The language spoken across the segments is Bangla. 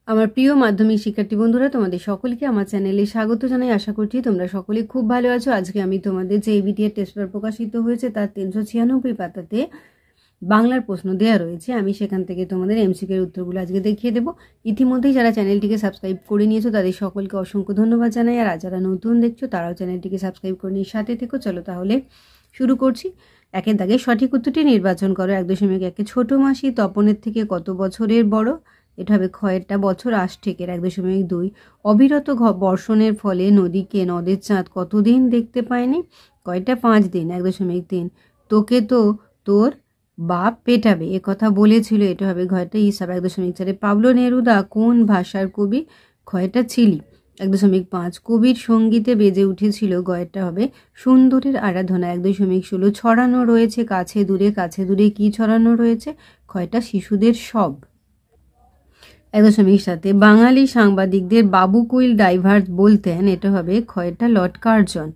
আমার প্রিয় মাধ্যমিক শিক্ষার্থী বন্ধুরা, তোমাদের সকলকে আমার চ্যানেলে স্বাগত জানাই। আশা করছি তোমরা সকলে খুব ভালো আছো। আজকে আমি তোমাদের যে এবিটিএর টেস্ট পেপার প্রকাশিত হয়েছে তার 396 পাতাতে বাংলার প্রশ্ন দেওয়া রয়েছে। আমি সেখান থেকে তোমাদের এমসিকিউর উত্তরগুলো আজকে দেখিয়ে দেবো। ইতিমধ্যেই যারা চ্যানেলটিকে সাবস্ক্রাইব করে নিয়েছো তাদের সকলকে অসংখ্য ধন্যবাদ জানাই। আর যারা নতুন দেখছো তারাও চ্যানেলটিকে সাবস্ক্রাইব করে নিয়ে সাথে থেকো। চলো তাহলে শুরু করছি। একের দাগে সঠিক উত্তরটি নির্বাচন করো। 1.1 ছোট মাসি তপনের থেকে কত বছরের বড়? এটা হবে ক্ষয়েরটা বছর। আষ্টেকের 1.2 অবিরত বর্ষণের ফলে নদীকে নদের চাঁদ কতদিন দেখতে পায়নি? কয়টা? 5 দিন। 1.3 তোকে তো তোর বাপ পেটাবে এ কথা বলেছিল। এটা হবে ঘয়টা হিসাব। 1.4 পাবলো নেরুদা কোন ভাষার কবি? ক্ষয়টা চিলি। 1.5 কবির সঙ্গীতে বেজে উঠেছিল। গয়টা হবে সুন্দরের আরাধনা। 1.16 ছড়ানো রয়েছে কাছে দূরে। কাছে দূরে কি ছড়ানো রয়েছে? ক্ষয়টা শিশুদের সব। 1.7 বাঙালি সাংবাদিকদের বাবু কুইল ডাইভার্স বলতেন। এটা হবে ক্ষয়টা লর্ড কার্জন।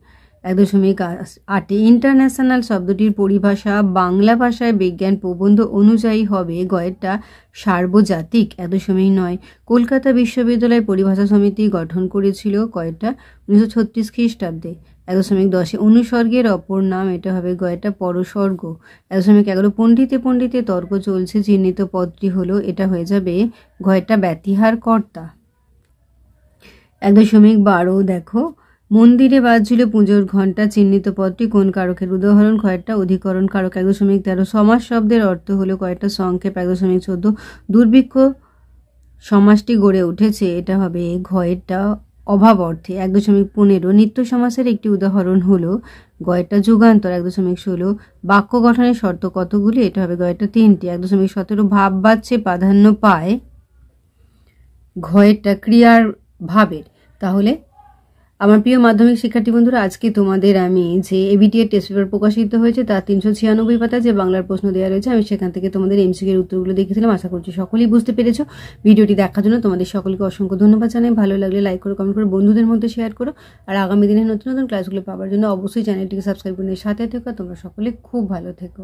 1.8 ইন্টারন্যাশনাল শব্দটির পরিভাষা বাংলা ভাষায় বিজ্ঞান প্রবন্ধ অনুযায়ী হবে। গয়েরটা সার্বজাতিক। 1.9 কলকাতা বিশ্ববিদ্যালয় পরিভাষা সমিতি গঠন করেছিল। কয়টা? 1936 খ্রিস্টাব্দে। 1.10 অনুসর্গের অপর নাম। এটা হবে গয়টা পরসর্গ। 1.11 পণ্ডিতে পণ্ডিতে তর্ক চলছে। চিহ্নিত পদটি হলো। এটা হয়ে যাবে গয়টা ব্যতিহার কর্তা। 1.12 দেখো মন্দিরে বাজছিল পুজোর ঘণ্টা। চিহ্নিত পদটি কোন কারকের উদাহরণ? কয়েকটা অধিকরণ কারক। 1.13 সমাস শব্দের অর্থ হলো কয়েকটা সংক্ষেপ। 1.14 দুর্ভিক্ষ সমাসটি গড়ে উঠেছে। এটা হবে ঘয়েরটা অভাব অর্থে। 1.15 নিত্য সমাসের একটি উদাহরণ হলো গয়েরটা যুগান্তর। 1.16 বাক্য গঠনের শর্ত কতগুলি? এটা হবে গয়েরটা 3টি। 1.17 ভাব বাচ্চে প্রাধান্য পায়। ঘয়েরটা ক্রিয়ার ভাবের। তাহলে আমার প্রিয় মাধ্যমিক শিক্ষার্থী বন্ধুরা, আজকে তোমাদের আমি যে এবিটিএর টেস্ট পেপার প্রকাশিত হয়েছে তার 396 পাতা যে বাংলার প্রশ্ন দেওয়া রয়েছে, আমি সেখান থেকে তোমাদের এমসিকিউর উত্তরগুলো দেখিয়েছিলাম। আশা করছি সকলেই বুঝতে পেরেছো। ভিডিওটি দেখার জন্য তোমাদের সকলকে অসংখ্য ধন্যবাদ জানাই। ভালো লাগলে লাইক করো, কমেন্ট করো, বন্ধুদের মধ্যে শেয়ার করো। আর আগামী দিনে নতুন নতুন ক্লাসগুলো পাওয়ার জন্য অবশ্যই চ্যানেলটিকে সাবস্ক্রাইব করে সাথে থেকো। তোমরা সকলে খুব ভালো থেকো।